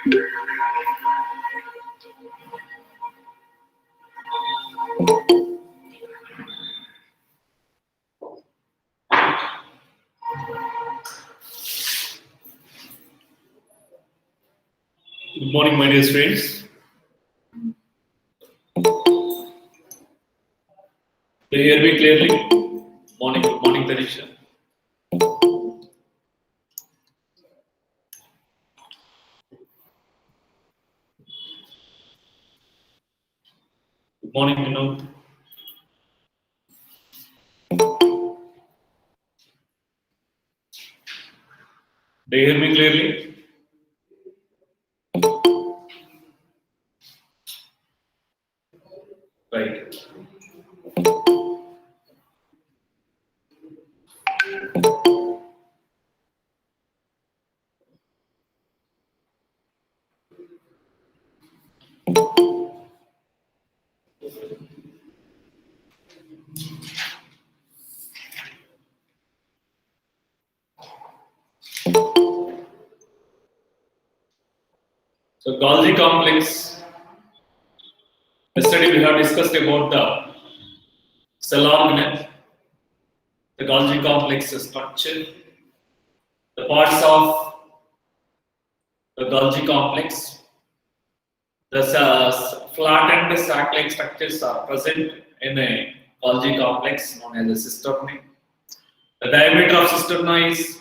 Good morning, my dear friends. Do you hear me clearly? Good morning, Tanisha. Good morning, Vinod. Do you hear me clearly? Right. So Golgi complex. Yesterday we have discussed about the cell organelle, the Golgi complex structure, the parts of the Golgi complex. The flattened sac-like structures are present in a Golgi complex known as a cisternae. The diameter of cisterna is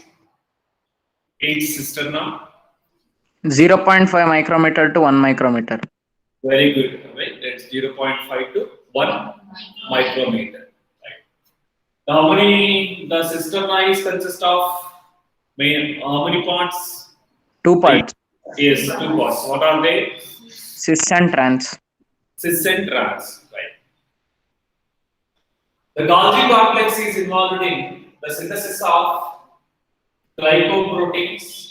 each cisterna. 0.5 micrometer to 1 micrometer. Very good. Right? That's 0.5 to 1 micrometer. Right. Now, how many the cisterna is consist of? How many parts? 2 parts. Yes, 2 parts. What are they? Cis and trans. Cis and trans. Right. The Golgi complex is involved in the synthesis of glycoproteins,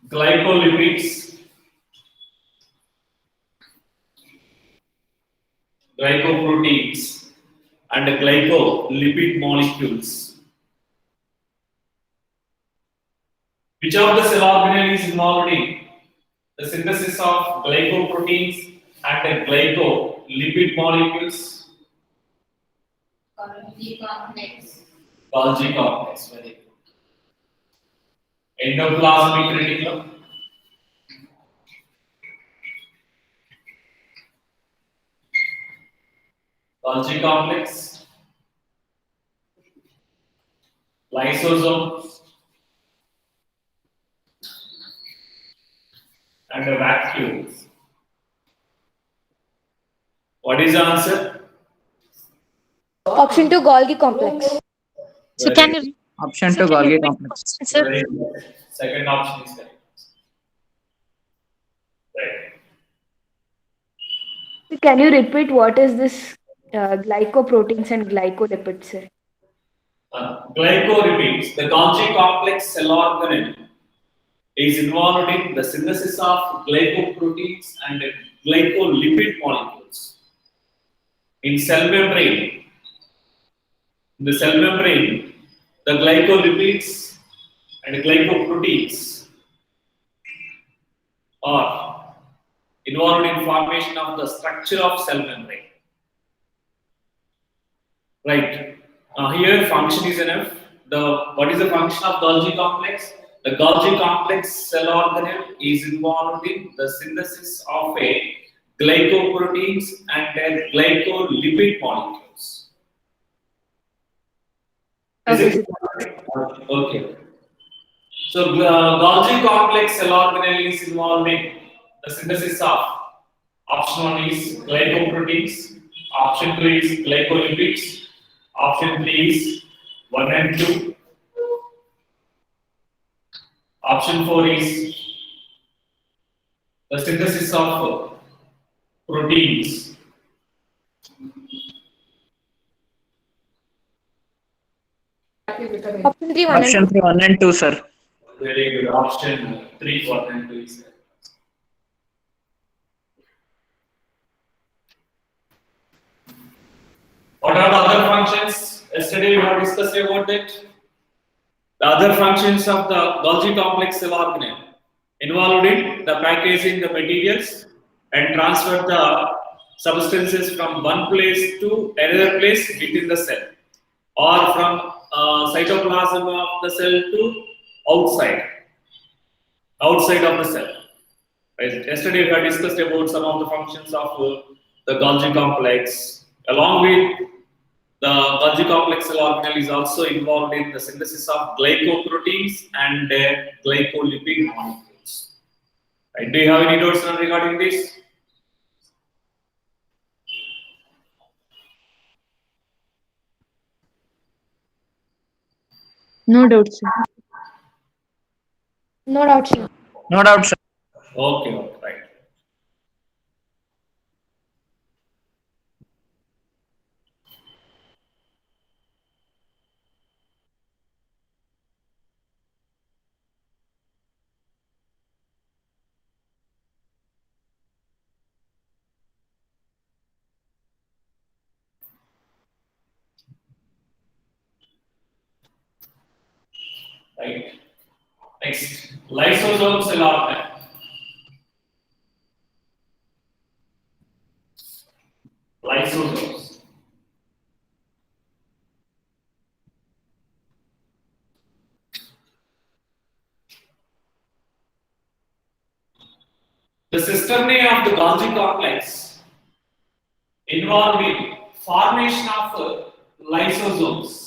glycolipids, glycoproteins, and glycolipid molecules. Which of the cell organelle is involved in the synthesis of glycoproteins and glycolipid molecules? Golgi complex. Golgi complex. Very good. Endoplasmic reticulum. Golgi complex. Lysosome. And vacuoles. What is the answer? Option 2, Golgi complex. So can you Option 2 Golgi complex. sir? Very good. Second option is correct. Right. Can you repeat what is this glycoproteins and glycolipids, sir? Glycolipids, the Golgi complex cell organelle, is involved in the synthesis of glycoproteins and glycolipid molecules. In cell membrane, the glycolipids and glycoproteins are involved in formation of the structure of cell membrane. Right. Here function is enough. What is the function of Golgi complex? The Golgi complex cell organelle is involved in the synthesis of a glycoproteins and a glycolipid molecules. Is Okay, it? Okay. So Golgi complex cell organelle is involved in the synthesis of option 1 is glycoproteins, option 2 is glycolipids, option 3 is 1 and 2, option 4 is the synthesis of proteins. Option 3, 1 and Option 3 1 and 2, sir. Very good. Option 3, 1 and 2 is correct. What are the other functions? Yesterday we have discussed about that. The other functions of the Golgi complex cell organelle involved in the packaging the materials and transfer the substances from one place to another place within the cell, or from cytoplasm of the cell to outside of the cell. Right? Yesterday we have discussed about some of the functions of the Golgi complex. Along with the Golgi complex cell organelle is also involved in the synthesis of glycoproteins and glycolipid molecules. Right? Do you have any doubts regarding this? No doubt, sir. No doubt, sir. No doubt, sir. Okay, right. Right. Next, lysosome cell organelle. Lysosomes. The cisternae of the Golgi complex involved in formation of lysosomes.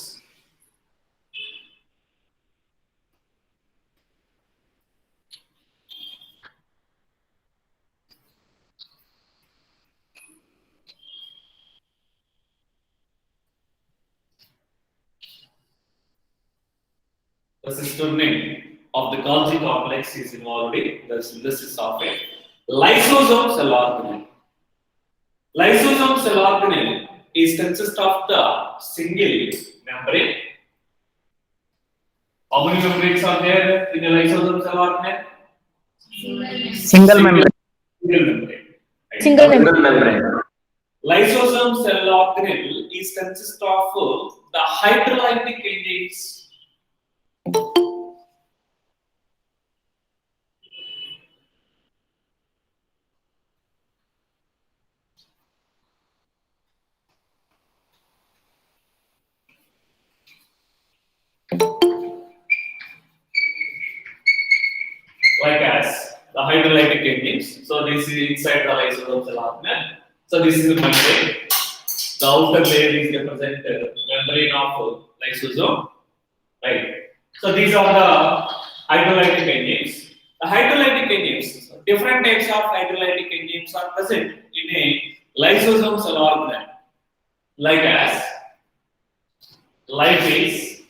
The cisternae of the Golgi complex is involved in the synthesis of a lysosome cell organelle. Lysosome cell organelle is consist of the single membrane. How many membranes are there in a lysosome cell organelle? Single membrane. Single membrane. Right? Single membrane. Lysosome cell organelle is consist of the hydrolytic enzymes. Like as the hydrolytic enzymes. So this is inside the lysosome cell organelle. So this is the membrane. The outer layer is represented membrane of lysosome. Right. So these are the hydrolytic enzymes. The hydrolytic enzymes, different types of hydrolytic enzymes are present in a lysosome cell organelle, like as lipase,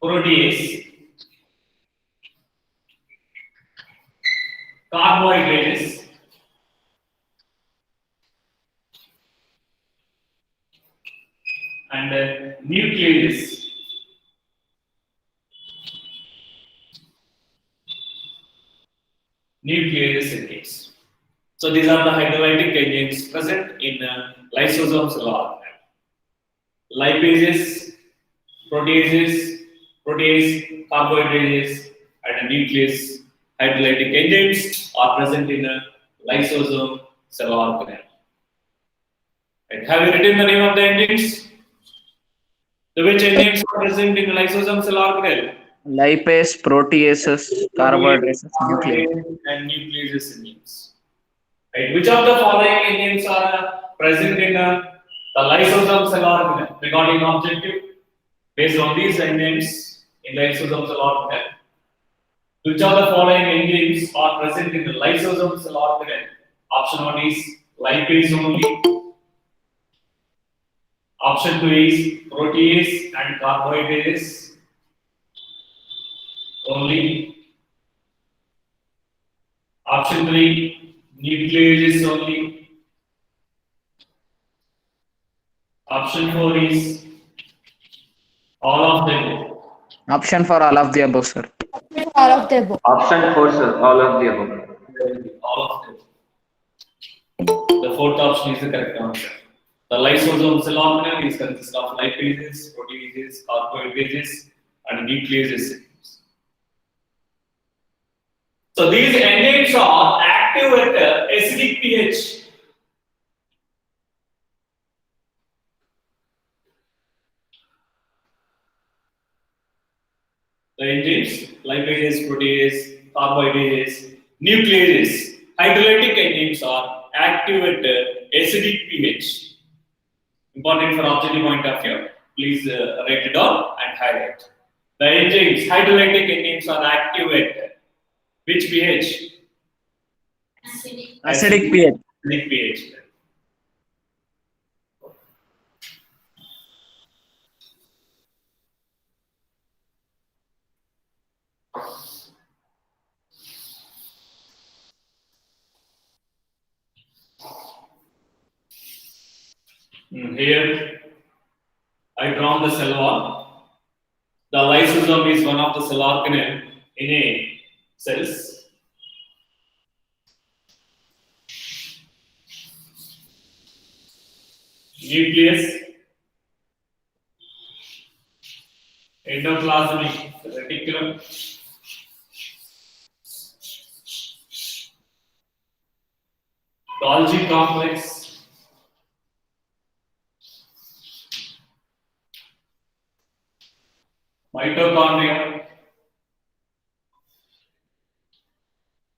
protease, carbohydrates, and nucleases. Nuclease enzymes. So these are the hydrolytic enzymes present in lysosome cell organelle. Lipases, proteases, protease, carbohydrates, and nuclease hydrolytic enzymes are present in lysosome cell organelle. Right. Have you written the name of the enzymes? The which enzymes are present in the lysosome cell organelle? Lipase, proteases, carbohydrates, nucleic. And nucleases enzymes. Right. Which of the following enzymes are present in the lysosome cell organelle? Regarding objective, based on these enzymes in lysosome cell organelle, which of the following enzymes are present in the lysosome cell organelle? Option 1 is lipase only. Option 2 is protease and carbohydrates only. Option 3, nucleases only. Option 4 is all of them. Option for all of the above, sir. All of the above. Option 4, sir. All of the above. All of them. The fourth option is the correct answer. The lysosome cell organelle is consist of lipases, proteases, carbohydrates, and nucleases. So these enzymes are active at acidic pH. The enzymes, lipases, proteases, carbohydrates, nucleases, hydrolytic enzymes are active at acidic pH. Important for objective point of view. Please write it down and highlight. The enzymes, hydrolytic enzymes are active at which pH? Acidic. Acidic pH. Acidic pH. Here, I drawn the cell wall. The lysosome is one of the cell organelle in a cells. Nucleus, endoplasmic reticulum, Golgi complex, mitochondria.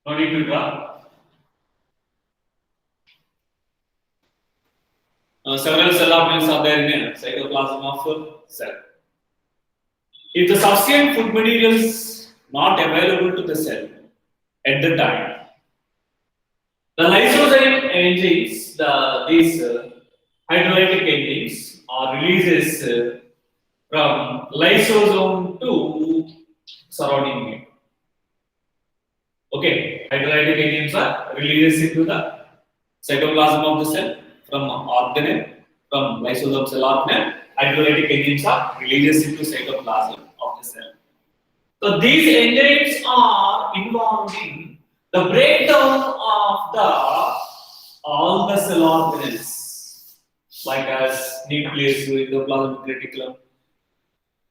No need to draw. Several cell organelles are there in a cytoplasm of cell. If the sufficient food material is not available to the cell at the time, the lysozyme enzymes, these hydrolytic enzymes, are releases from lysosome to surrounding medium. Okay, hydrolytic enzymes are releases into the cytoplasm of the cell from organelle, from lysosome cell organelle. Hydrolytic enzymes are releases into cytoplasm of the cell. So these enzymes are involved in the breakdown of all the cell organelles, like as nucleus, endoplasmic reticulum,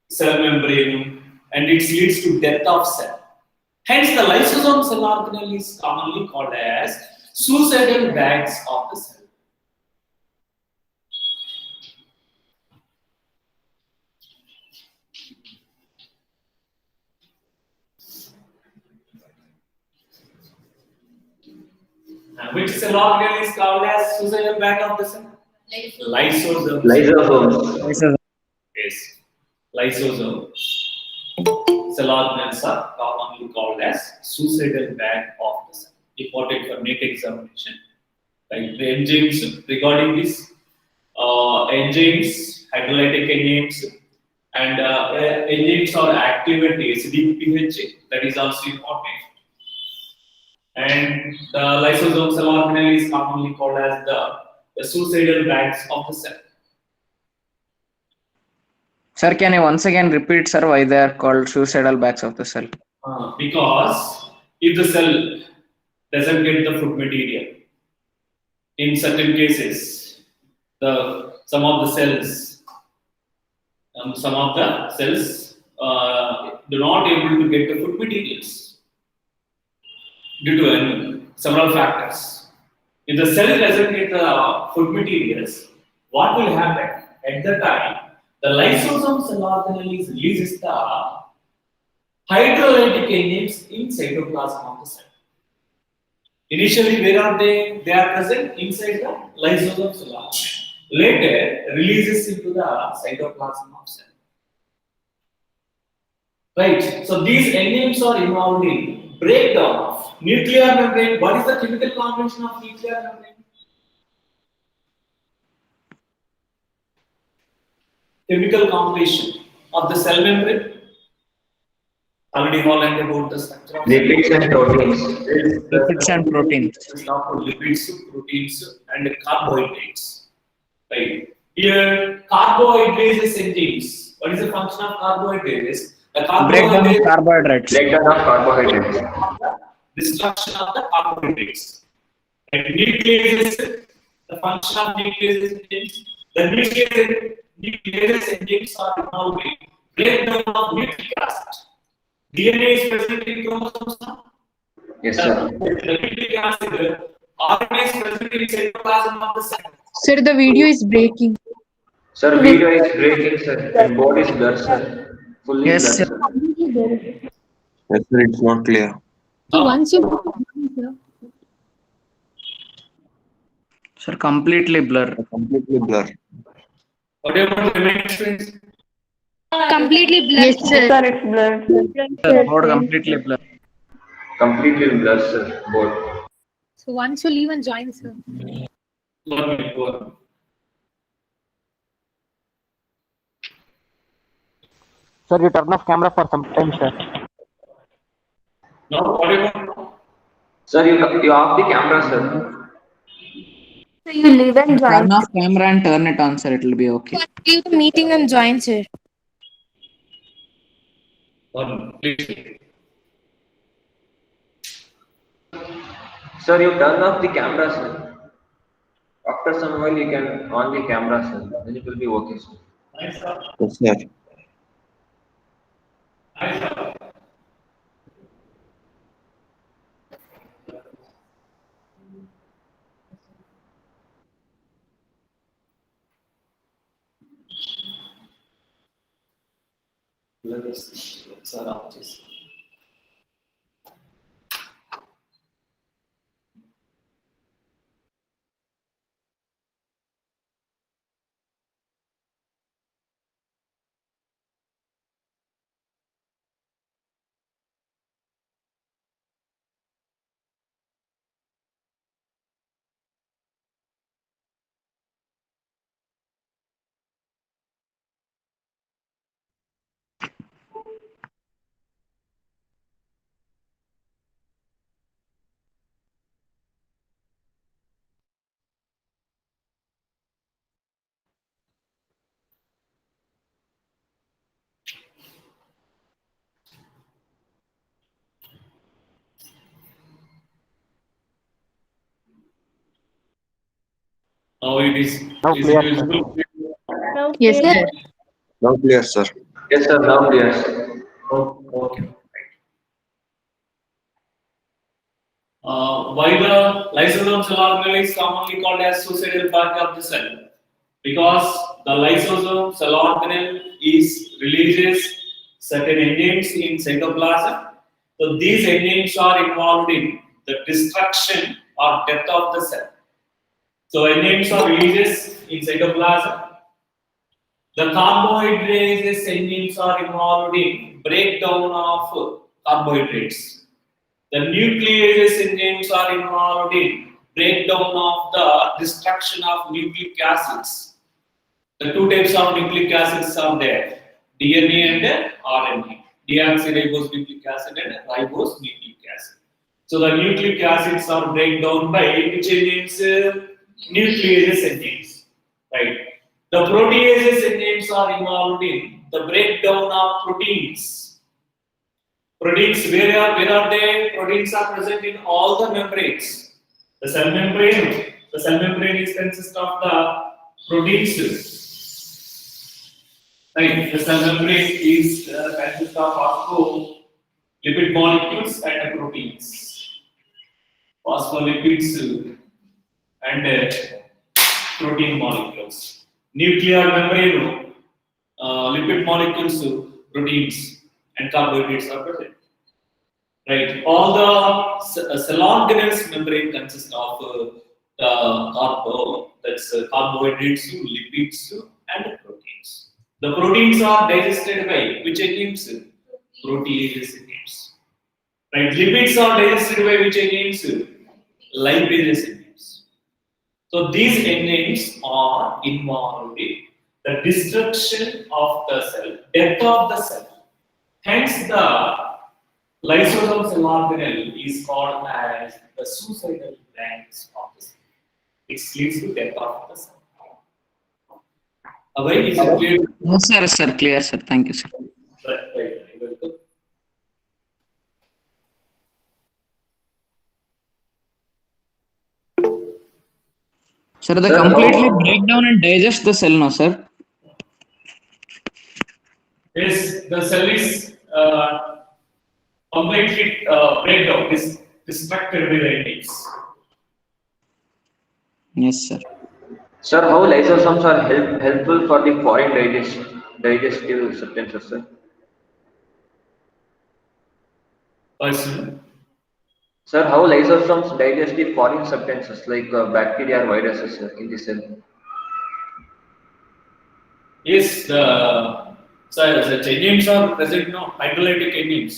cell membrane, and it leads to death of cell. Hence, the lysosome cell organelle is commonly called as suicidal bags of the cell. Which cell organelle is called as suicidal bag of the cell? Lysosome. Lysosomes. Yes. Lysosome. Cell organelles are commonly called as suicidal bag of the cell. Important for NET examination. Like the enzymes regarding this, enzymes, hydrolytic enzymes, and enzymes are active at acidic pH. That is also important. And the lysosome cell organelle is commonly called as the suicidal bags of the cell. Sir, can you once again repeat, sir, why they are called suicidal bags of the cell? Because if the cell doesn't get the food material, in certain cases, some of the cells do not able to get the food materials due to several factors. If the cell doesn't get the food materials, what will happen at the time? The lysosome cell organelle releases the hydrolytic enzymes in cytoplasm of the cell. Initially, where are they? They are present inside the lysosome cell organelle. Later, releases into the cytoplasm of cell. Right. So these enzymes are involved in breakdown of nuclear membrane. What is the chemical combination of nuclear membrane? Chemical composition of the cell membrane. Already learned about the structure of Lipids and proteins. Lipids and proteins. Lipids, proteins, and carbohydrates. Right. Here, carbohydrates enzymes. What is the function of carbohydrates? The Breakdown of carbohydrates. Breakdown of carbohydrates. Destruction of the carbohydrates. And nucleases the function of nuclease enzymes. The nuclease enzymes are involved in breakdown of nucleic acid. DNA is present in chromosomes now. Yes, The sir. nucleic acid, RNA is present in cytoplasm of the cell. Sir, the video is breaking. Sir, video is breaking, sir. And board is blurred, sir. Fully Yes, blurred, sir. sir. Yes, sir, it's not clear. So once you Sir, completely blur. Completely blur. What about the remaining students? completely blurred. Yes, sir. Sir, it's blurred. Sir, board completely blur. Completely blurred, sir. Board. So once you leave and join, sir. 1 minute, go on. Sir, you turn off camera for some time, sir. Now, what about Sir, you off the camera, sir. So you leave and join. Turn off camera and turn it on, sir. It will be okay. Leave the meeting and join, sir. one? Please. Sir, you turn off the camera, sir. After some while, you can on the camera, sir. Then it will be okay, sir. Nice, sir. Yes, sir. Nice, sir. Let us, sir, out this. Now it is clear, it sir. visible? Yes, sir. Now clear, sir. Yes, sir. Now clear, sir. Oh, okay. Why the lysosome cell organelle is commonly called as suicidal part of the cell? Because the lysosome cell organelle releases certain enzymes in cytoplasm. So these enzymes are involved in the destruction or death of the cell. So enzymes are releases in cytoplasm. The carbohydrates enzymes are involved in breakdown of carbohydrates. The nucleases enzymes are involved in breakdown of the destruction of nucleic acids. The two types of nucleic acids are there: DNA and RNA. Deoxyribose nucleic acid and ribose nucleic acid. So the nucleic acids are break down by which enzymes? Nucleases enzymes. Right. The proteases enzymes are involved in the breakdown of proteins. Proteins, where are they? Proteins are present in all the membranes. The cell membrane is consist of the proteins. Right. The cell membrane is consist of phospholipid molecules and proteins. Phospholipids and protein molecules. Nuclear membrane, lipid molecules, proteins, and carbohydrates are present. Right. All the cell organelles membrane consists of carbohydrates, lipids, and proteins. The proteins are digested by which enzymes? Proteases enzymes. Right. Lipids are digested by which enzymes? Lipases enzymes. So these enzymes are involved in the destruction of the cell, death of the cell. Hence, the lysosome cell organelle is called as the suicidal glands of the cell. It leads to death of the cell. Away is it clear? No, sir, clear, sir. Thank you, sir. Right. Welcome. Sir, they Sir, completely how- break down and digest the cell, no, sir? Yes, the cell is completely breakdown, is destructed with the enzymes. Yes, sir. Sir, how lysosomes are helpful for the foreign digestive substances, sir? Person. Sir, how lysosomes digest the foreign substances like bacteria or viruses in the cell? Yes, the enzymes are present now, hydrolytic enzymes.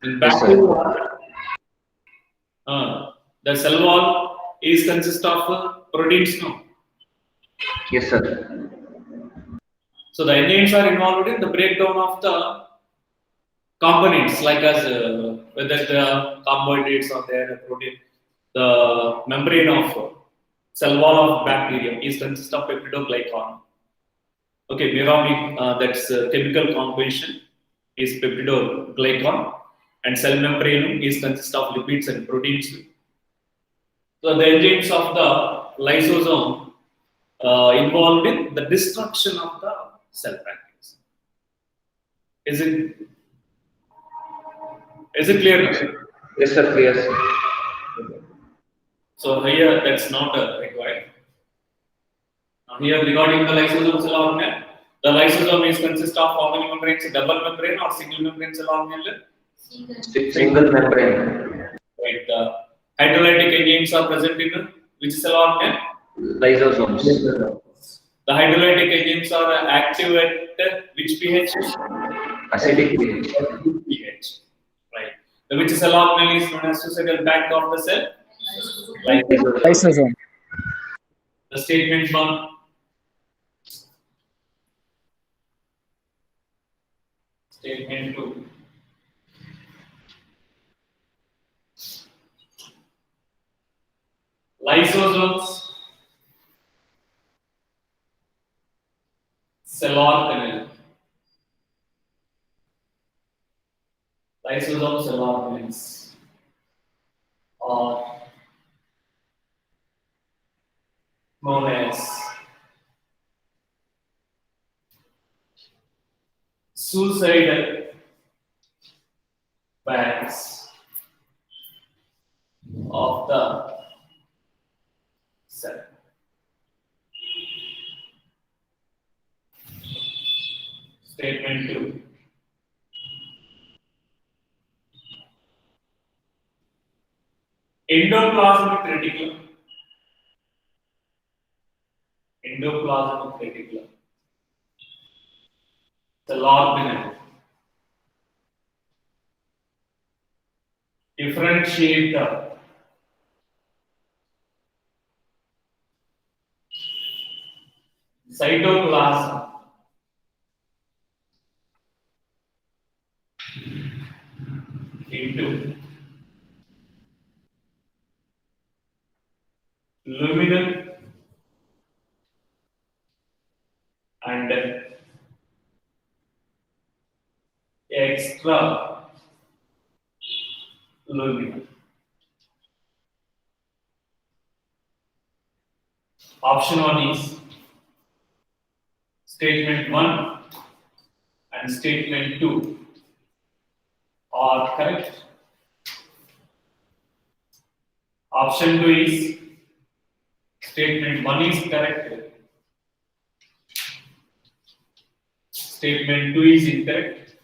In Yes, sir. bacteria, the cell wall is consist of proteins now. Yes, sir. So the enzymes are involved in the breakdown of the components, like as whether the carbohydrates or the protein. The membrane of cell wall of bacteria is consist of peptidoglycan. Okay, Mirami, that's chemical composition is peptidoglycan, and cell membrane is consist of lipids and proteins. So the enzymes of the lysosome involved in the destruction of the cell package. Is it clear now? Yes, sir. Clear, sir. So here that's not required. Now here regarding the lysosome cell organelle, the lysosome is consist of how many membranes? Double membrane or single membrane cell organelle? Single membrane. Right. Hydrolytic enzymes are present in which cell organelle? Lysosomes. The hydrolytic enzymes are active at which pH? Acidic pH. pH. Right. The which cell organelle is known as suicidal back of the cell? Lysosome. The statement one. Statement two. Lysosomes, cell organelle. Lysosome cell organelles are known as suicidal bags of the cell. Statement two. Endoplasmic reticulum. Endoplasmic reticulum. Cell organelle. Differentiate the cytoplasm into luminal and extra luminal. Option 1 is statement 1 and statement 2 are correct. Option 2 is statement 1 is correct. Statement 2 is incorrect.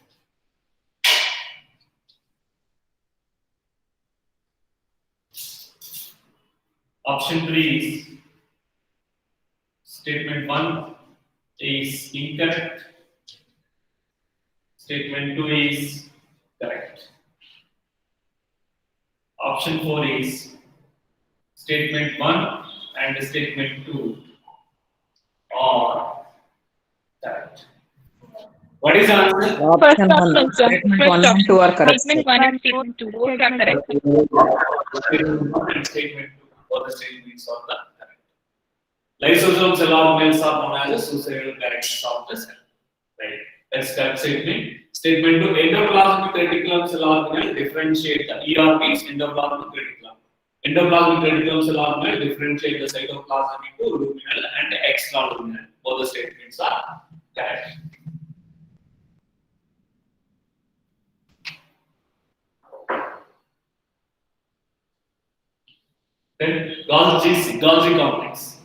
Option 3 is statement 1 is incorrect. Statement 2 is correct. Option 4 is statement 1 and statement 2 are correct. What is the answer? Option 1, statement 1 and 2 are correct. Statement 1 and statement 2 both are correct. Statement 1 and statement 2 for the statements are the correct. Lysosomes cell organelles are known as suicidal characters of the cell. Right. That's correct statement. Statement 2, endoplasmic reticulum cell organelle differentiate the ERPs, endoplasmic reticulum. Endoplasmic reticulum cell organelle differentiate the cytoplasm into luminal and extraluminal. Both the statements are correct. Then Golgi complex.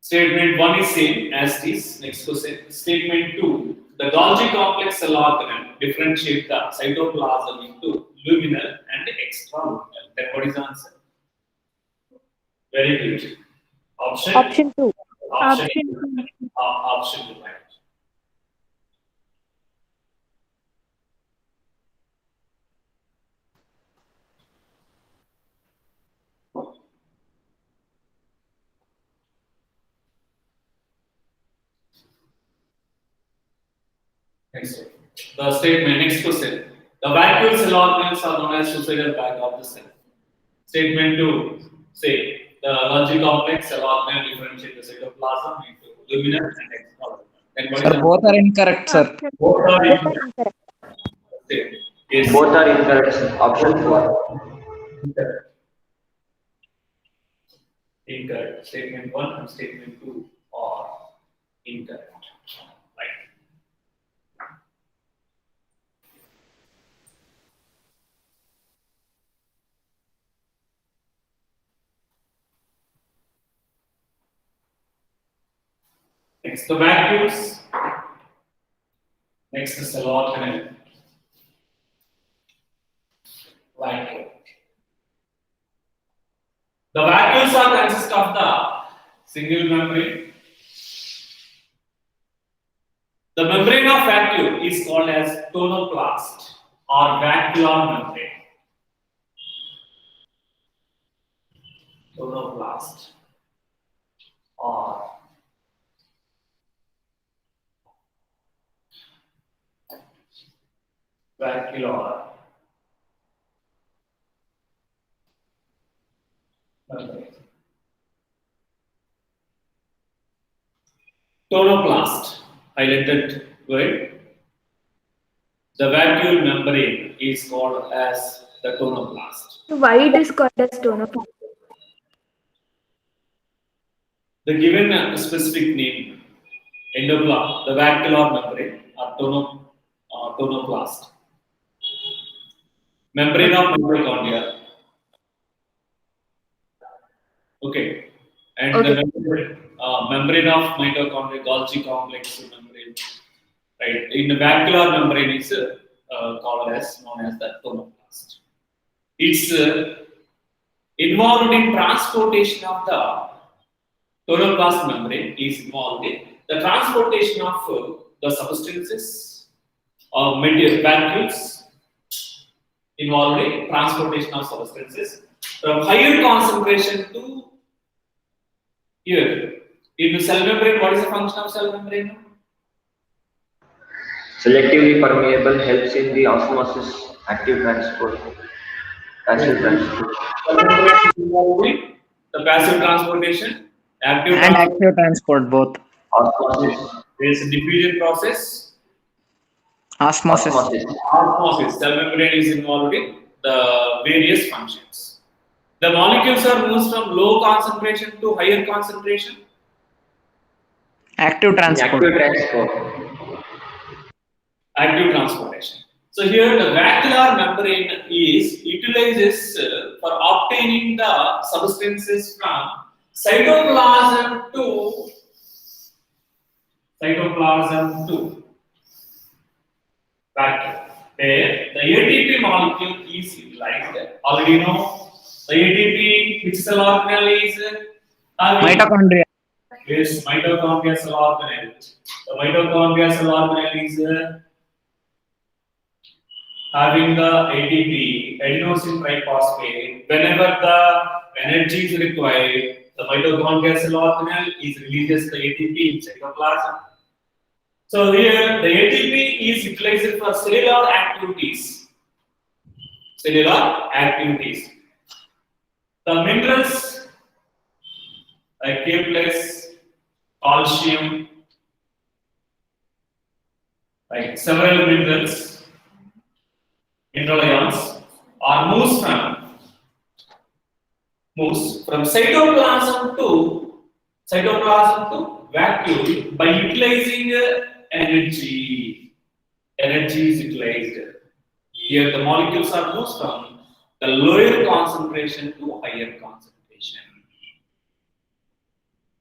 Statement 1 is same as this. Next question. Statement 2. The Golgi complex cell organelle differentiate the cytoplasm into luminal and extraluminal. Then what is the answer? Very good. Option? Option 2. Option 2. Right. Next one. The statement, next question. The vacuole cell organelles are known as suicidal bag of the cell. Statement 2. Say the Golgi complex cell organelle differentiate the cytoplasm into luminal and extraluminal. Then what is Sir, the both are incorrect, sir. both are Both are incorrect. incorrect. Yes. Both are incorrect, sir. Option 4. Incorrect. Incorrect. Statement 1 and statement 2 are incorrect. Right. Next, the vacuoles. Next, the cell organelle. Vacuole. The vacuoles are consist of the single membrane. The membrane of vacuole is called as tonoplast or vacuolar membrane. Tonoplast or vacuolar membrane. Tonoplast, highlight that word. The vacuole membrane is called as the tonoplast. So why it is called as tonoplast? The given specific name, endoplast, the vacuolar membrane or tonoplast. Membrane of mitochondria. Okay. And Okay. the membrane of mitochondria, Golgi complex membrane. Right. In the vacuolar membrane is called as known as the tonoplast. It's involved in transportation of the tonoplast membrane is involved in the transportation of the substances or material vacuoles involved in transportation of substances from higher concentration to here. In the cell membrane, what is the function of cell membrane? Selectively permeable, helps in the osmosis, active transport, passive transport. The passive transportation, active And transport, active transport, both. Osmosis. there is a diffusion process. Osmosis. Osmosis, cell membrane is involved in the various functions. The molecules are moved from low concentration to higher concentration. Active transport. Active transport. Active transportation. So here the vacuolar membrane is utilizes for obtaining the substances from cytoplasm to vacuole. Where the ATP molecule is utilized. Already know the ATP which cell organelle is Mitochondria. Yes, mitochondria cell organelle. The mitochondria cell organelle is having the ATP, adenosine triphosphate. Whenever the energy is required, the mitochondria cell organelle is releases the ATP in cytoplasm. So here the ATP is utilized for cellular activities. Cellular activities. The minerals like K+, calcium, like several minerals, mineral ions are moved from moves from cytoplasm to vacuole by utilizing energy. Energy is utilized. Here the molecules are moved from the lower concentration to higher concentration.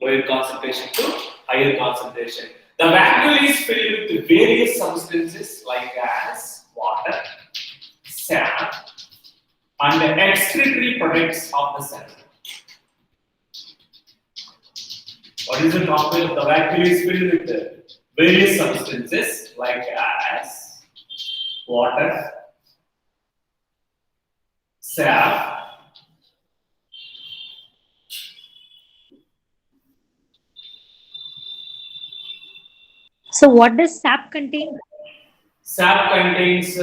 Lower concentration to higher concentration. The vacuole is filled with various substances like gas, water, sap, and the excretory products of the cell. What is the compound? The vacuole is filled with various substances like gas, water, sap, So what does sap contain? sap contains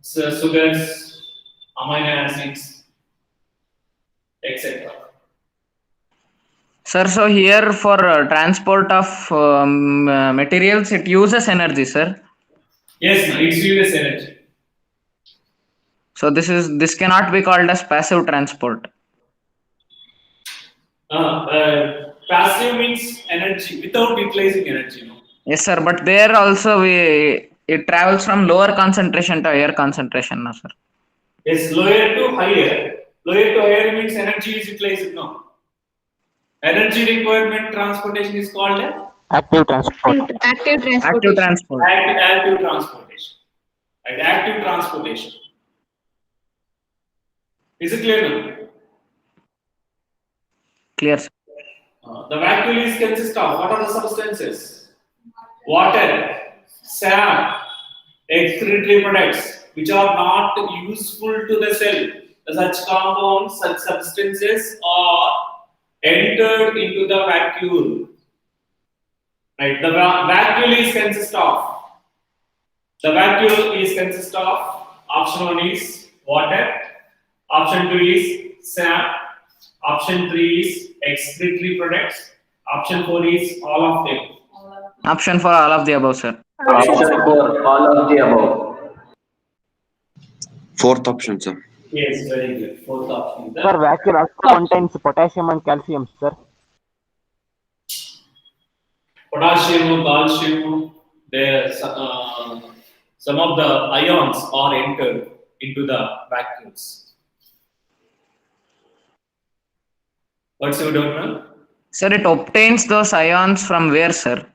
sugars, amino acids, etc. Sir, so here for transport of materials, it uses energy, sir. Yes, no, it's uses energy. So this cannot be called as passive transport. Passive means energy without utilizing energy. No? Yes, sir. But there also it travels from lower concentration to higher concentration, no, sir. Yes, lower to higher. Lower to higher means energy is utilized. No. Energy requirement transportation is called Active transport. Active Active transport. active transportation. Right, active transportation. Is it clear now? Clear, sir. The vacuole is consist of what are the substances? Water, sap, excretory products which are not useful to the cell. Such compounds, such substances are entered into the vacuole. Right, the vacuole is consist of. The vacuole is consist of. Option 1 is water. Option 2 is sap. Option 3 is excretory products. Option 4 is all of them. Option for all of the above, sir. Option 4, all of the above. Fourth option, sir. Yes, very good. Fourth option. Sir, vacuole also contains potassium and calcium, sir. Potassium, calcium, some of the ions are entered into the vacuoles. What's your doubt now? Sir, it obtains those ions from where, sir?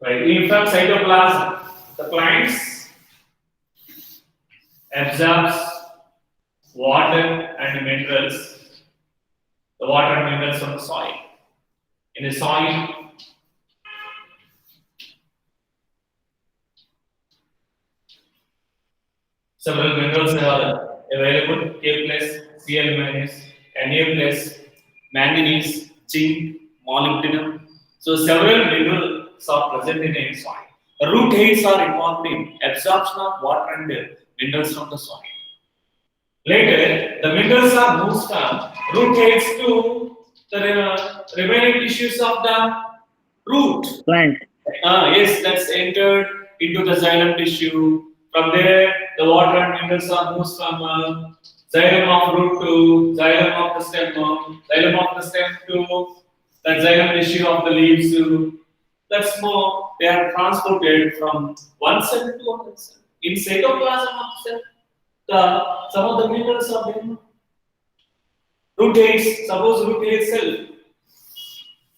Right, in from cytoplasm, the plants absorbs water and minerals, the water and minerals from the soil. In the soil, several minerals are available: K plus, Cl minus, Na plus, manganese, zinc, molybdenum. So several minerals are present in the soil. The root hairs are involved in absorption of water and minerals from the soil. Later, the minerals are moved from root hairs to the remaining tissues of the root. Plant. Yes, that's entered into the xylem tissue. From there, the water and minerals are moved from xylem of root to xylem of the stem, xylem of the stem to the xylem tissue of the leaves. That's more, they are transported from one cell to another cell. In cytoplasm of the cell, some of the minerals are there. Root hairs, suppose root hair cell.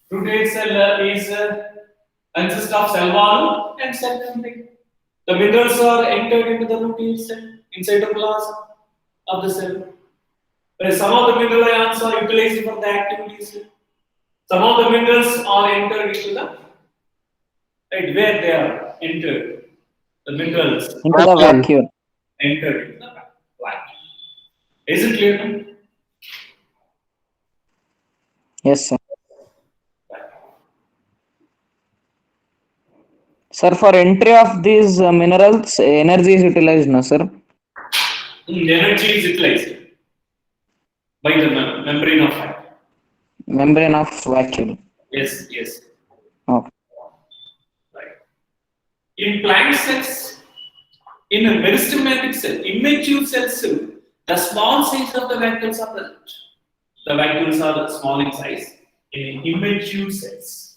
Root hair cell is consists of cell wall and cell membrane. The minerals are entered into the root hair cell in cytoplasm of the cell. Whereas some of the mineral ions are utilized for the activities. Some of the minerals are entered into the right where they are entered. The minerals Into the vacuole. entered into the vacuum. Is it clear now? Yes, sir. Sir, for entry of these minerals, energy is utilized, no, sir? The energy is utilized by the membrane of vacuum. Membrane of vacuole. Yes, yes. Okay. Right. In plant cells, in a meristematic cell, immature cells, the small size of the vacuoles are present. The vacuoles are small in size in immature cells.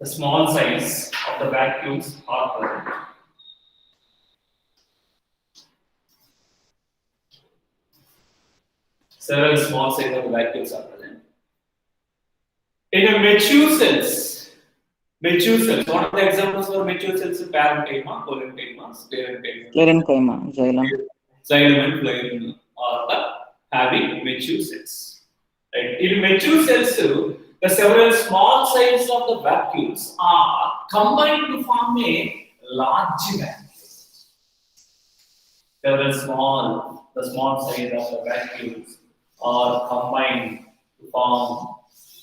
The small size of the vacuoles are present. Several small size of the vacuoles are present. In a mature cells, what are the examples for mature cells? Parenchyma, parenchyma, sclerenchyma. Sclerenchyma, xylem. Xylem and phloem are the having mature cells. Right? In mature cells, the several small size of the vacuoles are combined to form a large vacuole. Several the small size of the vacuoles are combined to form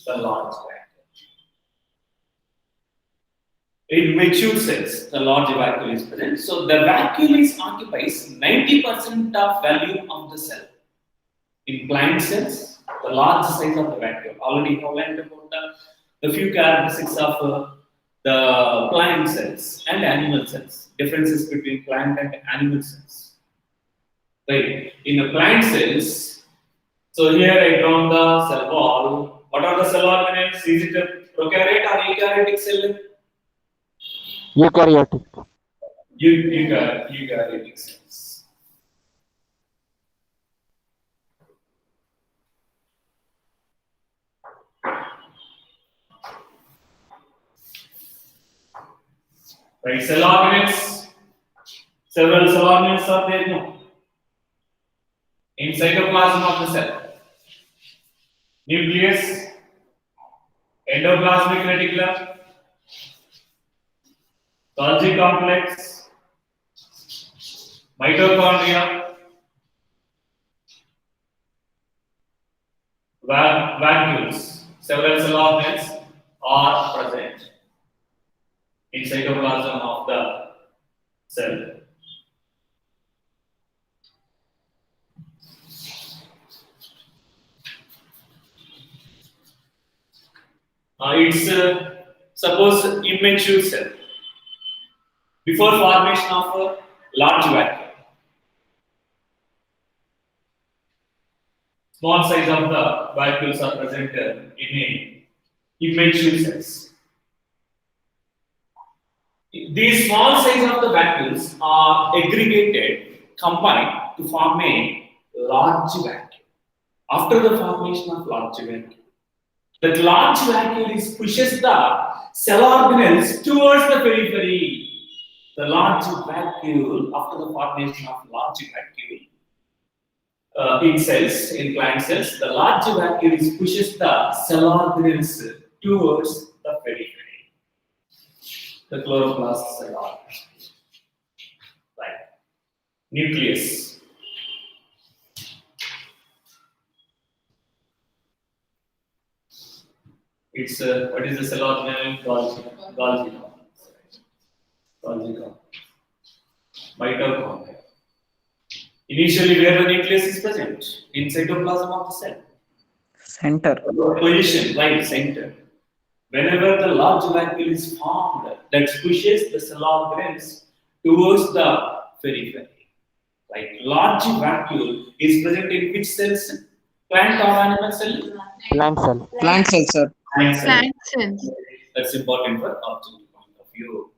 the large vacuole. In mature cells, the large vacuole is present. So the vacuole occupies 90% of volume of the cell. In plant cells, the large size of the vacuole. Already learned about the few characteristics of the plant cells and animal cells. Differences between plant and animal cells. Right. In the plant cells, so here I drawn the cell wall. What are the cell organelles? Is it a prokaryote or eukaryotic cell? Eukaryotic. Eukaryotic cells. Right, cell organelles. Several cell organelles are there now. In cytoplasm of the cell. Nucleus, endoplasmic reticulum, Golgi complex, mitochondria, vacuoles, several cell organelles are present in cytoplasm of the cell. It's suppose immature cell. Before formation of a large vacuole, small size of the vacuoles are present in a immature cells. These small size of the vacuoles are aggregated, combined to form a large vacuole. After the formation of large vacuole, that large vacuole pushes the cell organelles towards the periphery. The large vacuole, after the formation of large vacuole in cells, in plant cells, the large vacuole pushes the cell organelles towards the periphery. The chloroplast cell organelles. Right. Nucleus. It's what is the cell organelle? Golgi. Mitochondria. Initially, where the nucleus is present? In cytoplasm of the cell. Center. Position, right, center. Whenever the large vacuole is formed, that pushes the cell organelles towards the periphery. Like large vacuole is present in which cells? Plant or animal cell? Plant cell. Plant cell, sir. Plant cell. Plant cells. That's important for objective point of view.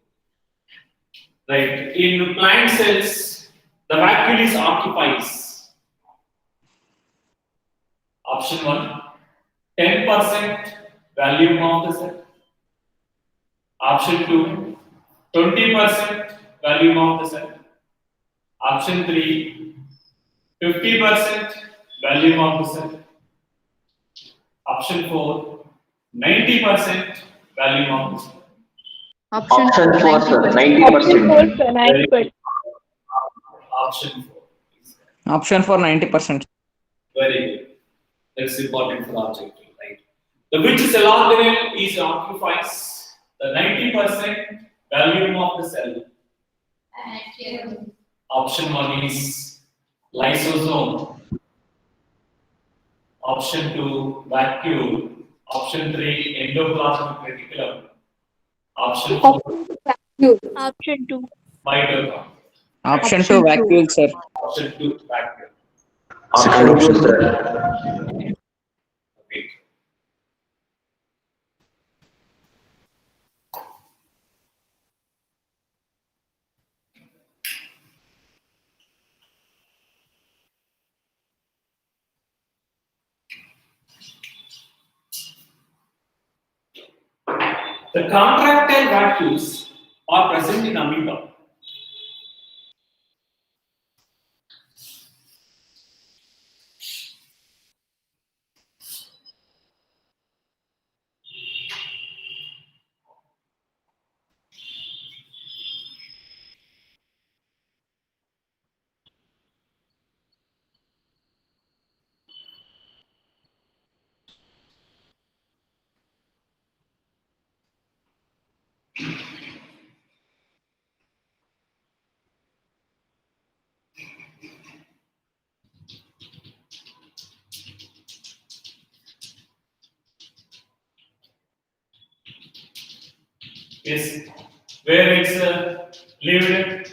Right. In plant cells, the vacuole occupies option 1, 10% volume of the cell. Option 2, 20% volume of the cell. Option 3, 50% volume of the cell. Option 4, 90% volume of the cell. Option 4, sir, 90%. Very good. Option 4. Option for 90%. Very good. That's important for objective, right? The which cell organelle is occupies the 90% volume of the cell. Option 1 is lysosome. Option 2, vacuole. Option 3, endoplasmic reticulum. Option 4, Option 2. mitochondria. Option 2, vacuole, sir. Option 2, vacuum. Option Second 2, option. sir. Okay. The contractile vacuoles are present in amoeba. Yes, where it's lived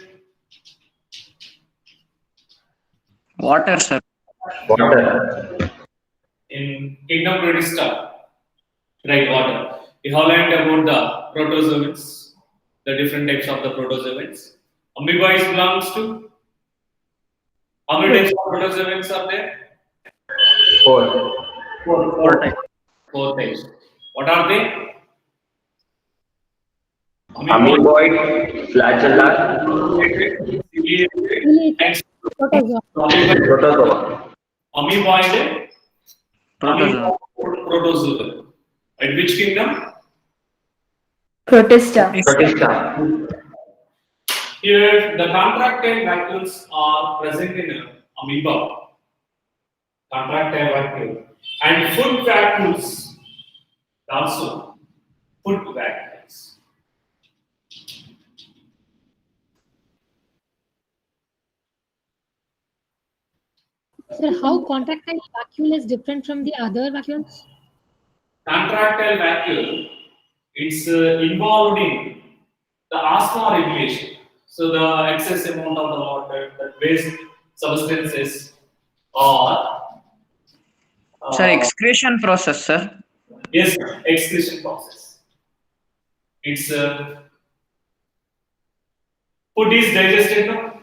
Water, sir. Water. in Kingdom Protista. Right, water. We have learned about the protozoans, the different types of the protozoans. Amoeba is belongs to. How many types of protozoans are there? 4. Four types. Four types. What are they? Amoeboid, flagella, Ciliated and protozoa. protozoa. amoeboid, Protozoan. protozoa. At which kingdom? Protista. Protista. Here, the contractile vacuoles are present in amoeba. Contractile vacuole and food vacuoles also. Food vacuoles. Sir, how contractile vacuole is different from the other vacuoles? Contractile vacuole, it's involved in the asthma regulation. So the excess amount of the water, the waste substances, or Sir, excretion process, sir. yes, excretion process. It's food is digested now.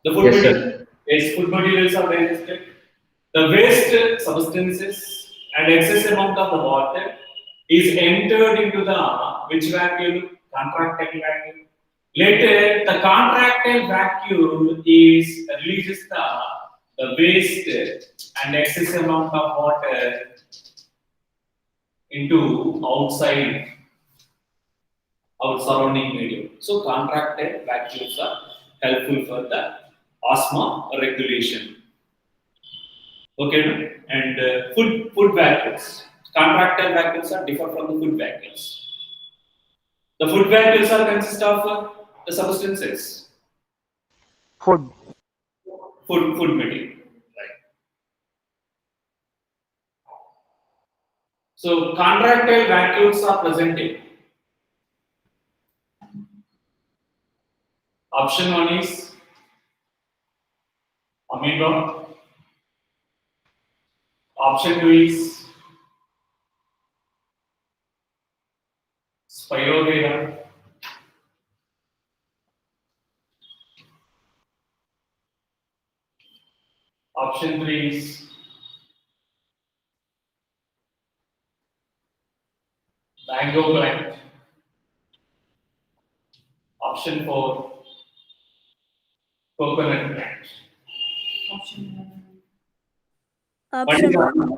The food Yes, material, sir. yes, food materials are digested. The waste substances and excess amount of the water is entered into the which vacuole? Contractile vacuole. Later, the contractile vacuole is releases the waste and excess amount of water into outside our surrounding medium. So contractile vacuoles are helpful for the asthma regulation. Okay, no? And food vacuoles. Contractile vacuoles are different from the food vacuoles. The food vacuoles are consist of the substances, Food. food material, right? So contractile vacuoles are presented. Option 1 is amoeba. Option 2 is Spirogyra. Option 3 is mango plant. Option 4, coconut plant. What Option is 1,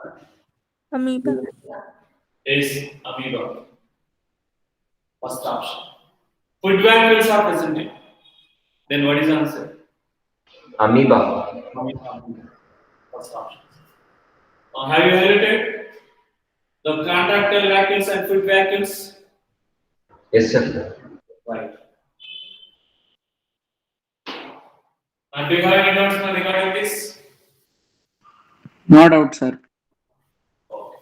amoeba. is amoeba? First option. Food vacuoles are presented. Then what is the answer? Amoeba. First option. Have you highlighted the contractile vacuoles and food vacuoles? Yes, sir. Right. Do you have any doubts regarding this? No doubt, sir. Okay.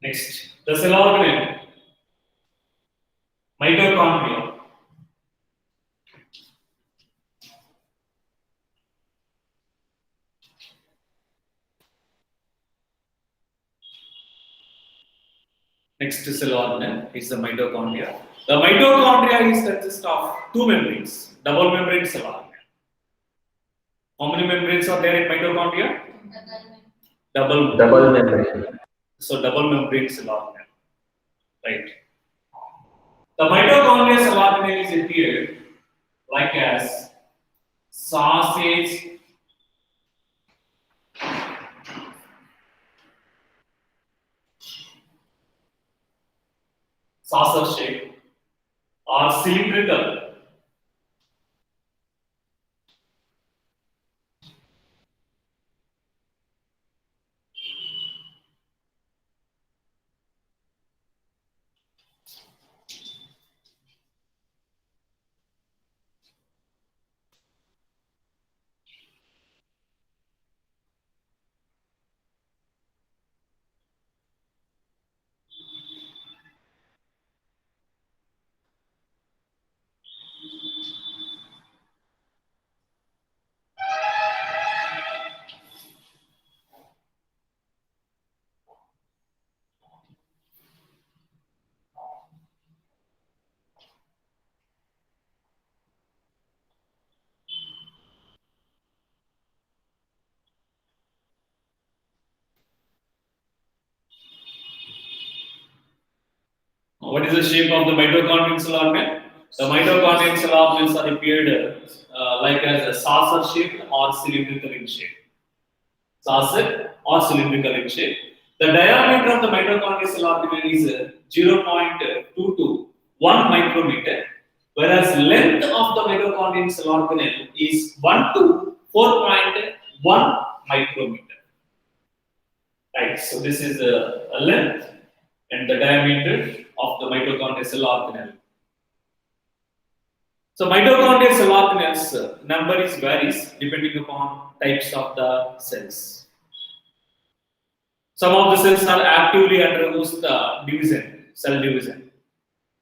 Next, the cell organelle, mitochondria. Next cell organelle is the mitochondria. The mitochondria is consist of two membranes, double membrane cell organelle. How many membranes are there in mitochondria? Double. Double membrane. So double membrane cell organelle, right? The mitochondria cell organelle is appeared like as sausage, saucer shape, or cylindrical. What is the shape of the mitochondrial cell organelle? The mitochondrial cell organelles are appeared like as a saucer shape or cylindrical in shape. Saucer or cylindrical in shape. The diameter of the mitochondrial cell organelle is 0.2 to 1 micrometer, whereas length of the mitochondrial cell organelle is 1 to 4.1 micrometer. Right, so this is a length and the diameter of the mitochondrial cell organelle. So mitochondrial cell organelles number is varies depending upon types of the cells. Some of the cells are actively undergoes the division, cell division.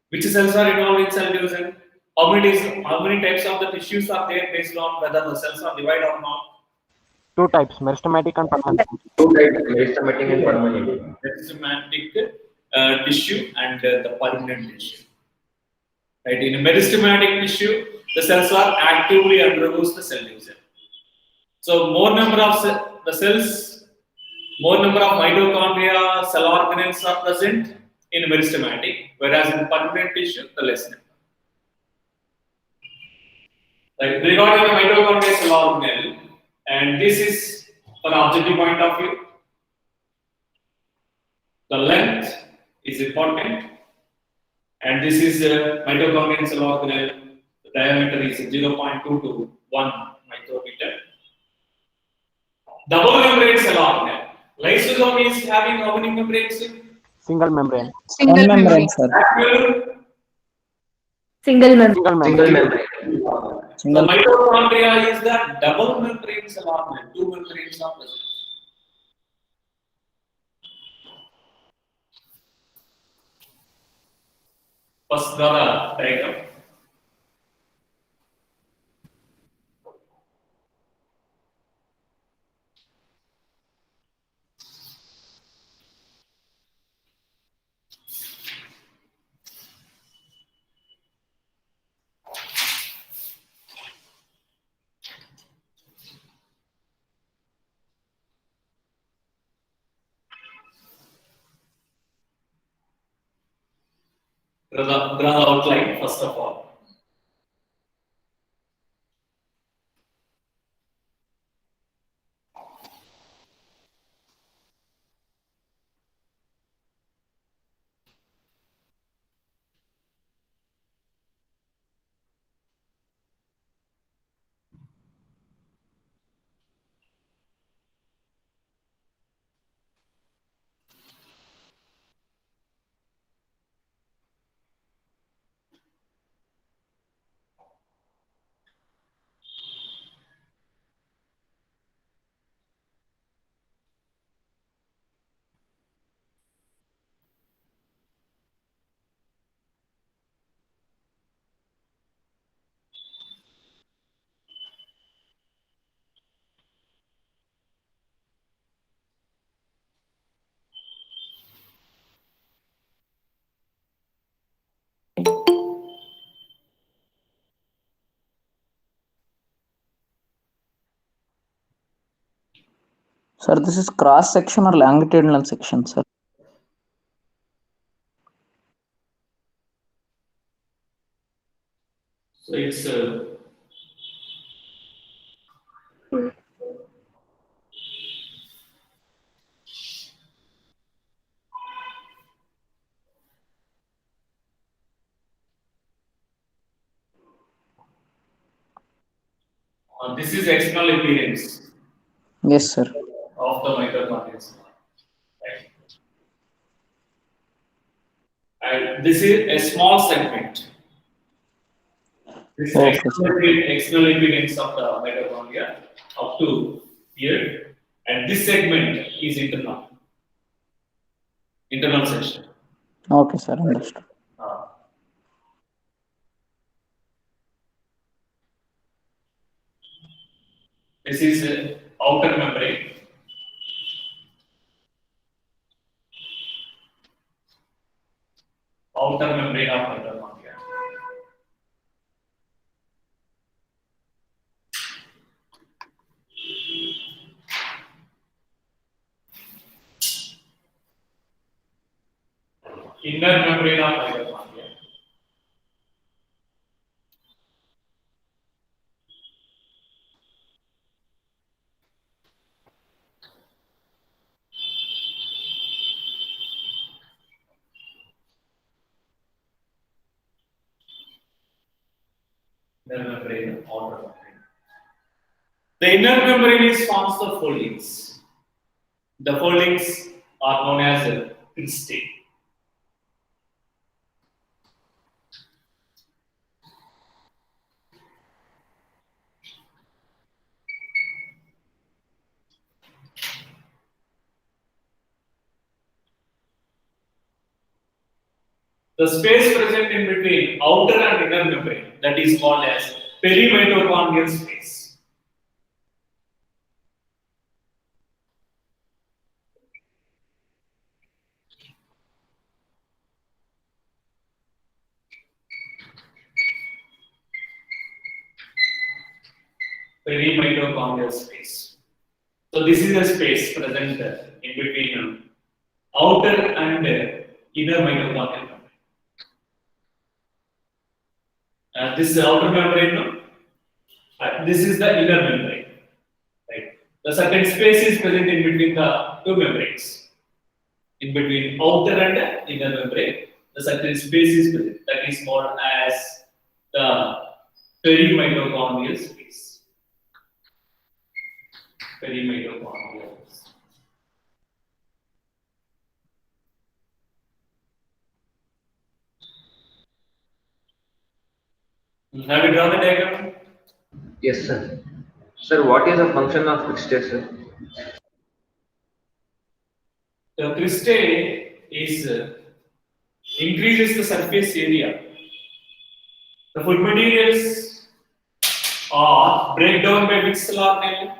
Which cells are involved in cell division? How many types of the tissues are there based on whether the cells are divided or not? Two types, meristematic and permanent. Two types, meristematic and permanent. Meristematic tissue and the permanent tissue. Right, in a meristematic tissue, the cells are actively undergoes the cell division. So more number of the cells, more number of mitochondria cell organelles are present in meristematic, whereas in permanent tissue, the less number. Right, regarding the mitochondria cell organelle, and this is for objective point of view. The length is important, and this is mitochondrial cell organelle. The diameter is 0.2 to 1 micrometer. Double membrane cell organelle. Lysosome is having how many membranes? Single membrane. One membrane, sir. Vacuole. Single member. Single membrane. Single membrane. The Single. mitochondria is the double membrane cell organelle. Two membranes are present. First, draw the diagram. Draw the outline first of all. Sir, this is cross section or longitudinal section, sir? So it's this is external appearance Yes, sir. of the mitochondria. Right. And this is a small segment. This is Okay, external appearance of the mitochondria up to here, and this segment is internal section. Okay, sir. Understood. This is outer membrane. Outer membrane of mitochondria. Inner membrane of mitochondria. Inner membrane, outer membrane. The inner membrane forms the foldings. The foldings are known as cristae. The space present in between outer and inner membrane, that is called as perimitochondrial space. Perimitochondrial space. So this is the space present in between outer and inner mitochondrial membrane. This is the outer membrane, no? This is the inner membrane. Right? The certain space is present in between the two membranes. In between outer and inner membrane, the certain space is present. That is called as the perimitochondrial space. Perimitochondrial. Have you drawn the diagram? Yes, sir. Sir, what is the function of cristae, sir? The cristae is increases the surface area. The food materials are break down by which cell organelle?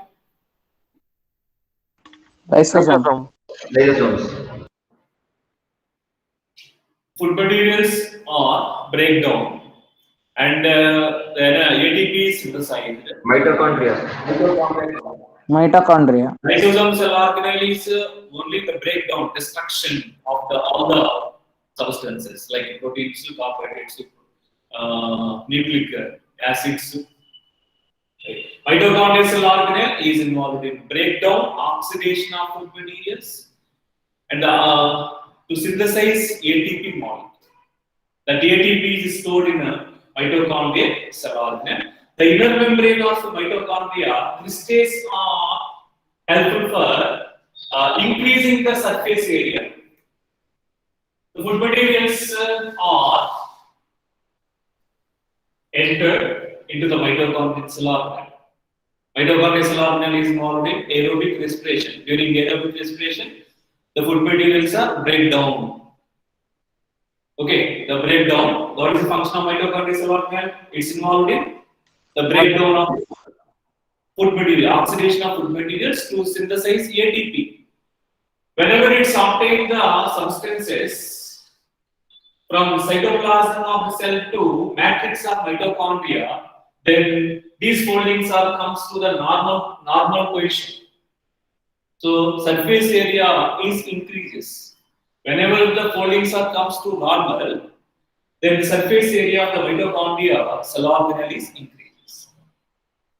Lysosome. Lysosomes. Food materials are break down, and then ATP is synthesized. Mitochondria. Mitochondria. Lysosome cell organelle is only the breakdown, destruction of all the substances like proteins, carbohydrates, nucleic acids. Right. Mitochondrial cell organelle is involved in breakdown, oxidation of food materials, and to synthesize ATP molecule. That ATP is stored in a mitochondrial cell organelle. The inner membrane of mitochondria, cristae are helpful for increasing the surface area. The food materials are entered into the mitochondrial cell organelle. Mitochondrial cell organelle is involved in aerobic respiration. During aerobic respiration, the food materials are break down. Okay, the breakdown. What is the function of mitochondrial cell organelle? It's involved in the breakdown of food material, oxidation of food materials to synthesize ATP. Whenever it's obtained the substances from cytoplasm of the cell to matrix of mitochondria, then these foldings are comes to the normal position. So surface area is increases. Whenever the foldings are comes to normal, then the surface area of the mitochondria cell organelle is increases.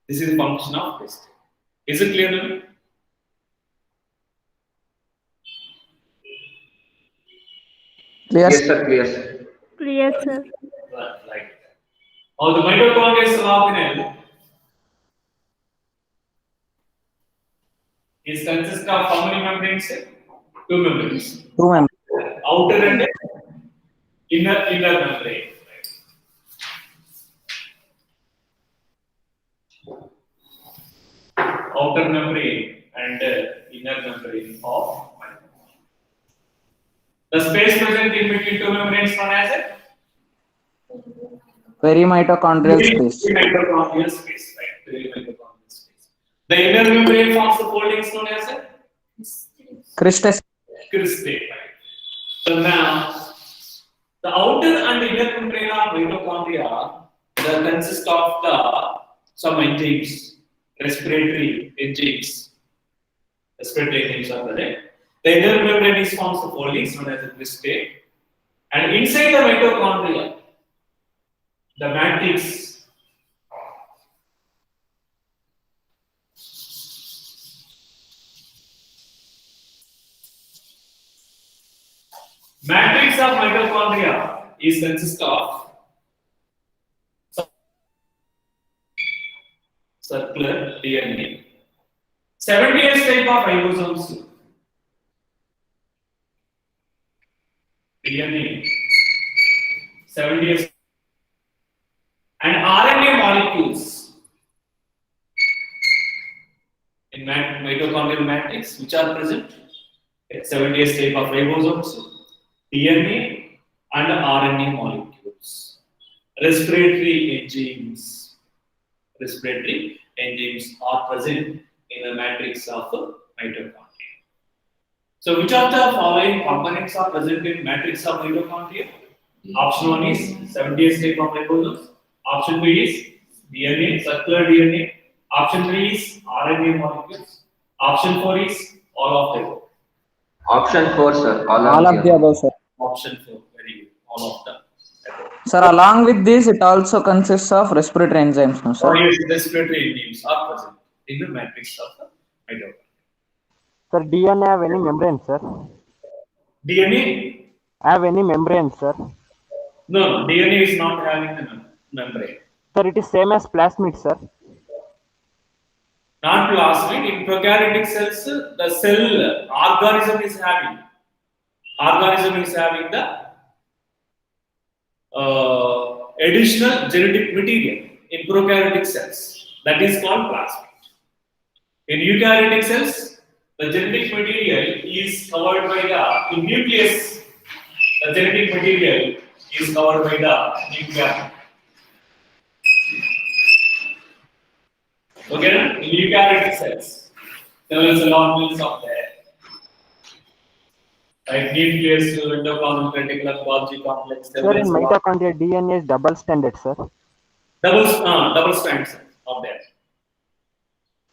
This is the function of this. Is it clear now? Clear? Yes, sir. Clear, sir. Clear, sir. Right. Now the mitochondria cell organelle is consist of how many membranes? Two membranes. Two members. Outer and inner membrane. Outer membrane and inner membrane of mitochondria. The space present in between two membranes known as a Perimitochondrial space. mitochondrial space, right? Perimitochondrial space. The inner membrane forms the foldings known as a Christus. cristae. Right? So now, the outer and inner membrane of mitochondria that consist of some enzymes, respiratory enzymes. Respiratory enzymes are there. The inner membrane is forms the foldings known as the cristae, and inside the mitochondria, the matrix of mitochondria is consist of circular DNA, 78 type of ribosomes, DNA, 78, and RNA molecules in mitochondrial matrix which are present, 78 type of ribosomes, DNA and RNA molecules, respiratory enzymes are present in the matrix of mitochondria. So, which of the following components are present in matrix of mitochondria? Option 1 is 78 type of ribosomes. Option B is DNA, circular DNA. Option 3 is RNA molecules. Option 4 is all of them. Option 4, sir. All of the above, sir. Option 4, very good. All of them. Sir, along with this, it also consists of respiratory enzymes, no, So, sir? yes, respiratory enzymes are present in the matrix of the mitochondria. Sir, DNA have any membrane, sir? DNA? Have any membrane, sir? No, DNA is not having the membrane. Sir, it is same as plasmid, sir. Not plasmid. In prokaryotic cells, the cell organism is having the additional genetic material in prokaryotic cells. That is called plasmid. In eukaryotic cells, the genetic material is covered by the in nucleus. The genetic material is covered by the nucleus. Okay, in eukaryotic cells, several cell organelles are there. Like nucleus, endoplasmic reticulum, Golgi complex. Sir, in mitochondria, DNA is double stranded, sir. Double strands are there.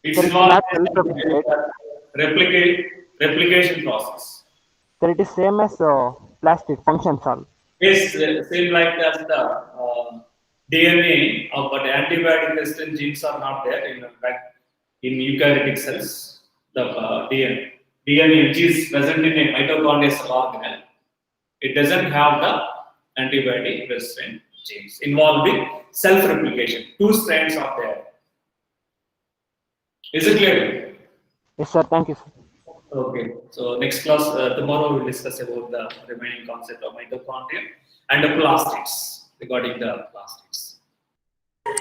It's Sir, it not cannot self-replicate. replication process. Sir, it is same as plastic functions all. Yes, same like that DNA, but antibiotic resistant genes are not there in eukaryotic cells. The DNA which is present in a mitochondrial cell organelle, it doesn't have the antibiotic resistant genes involved in self-replication. Two strands are there. Is it clear? Yes, sir. Thank you, sir. Okay. So next class, tomorrow we'll discuss about the remaining concept of mitochondria and the plastids, regarding the plastids.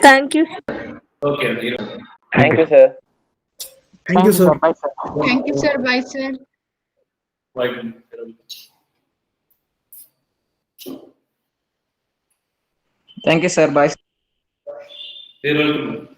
Thank you. Okay. Hero. Thank you, sir. Thank you, sir. Bye, sir. Thank you, sir. Bye, sir. Bye. Thank you, sir. Bye. You're welcome.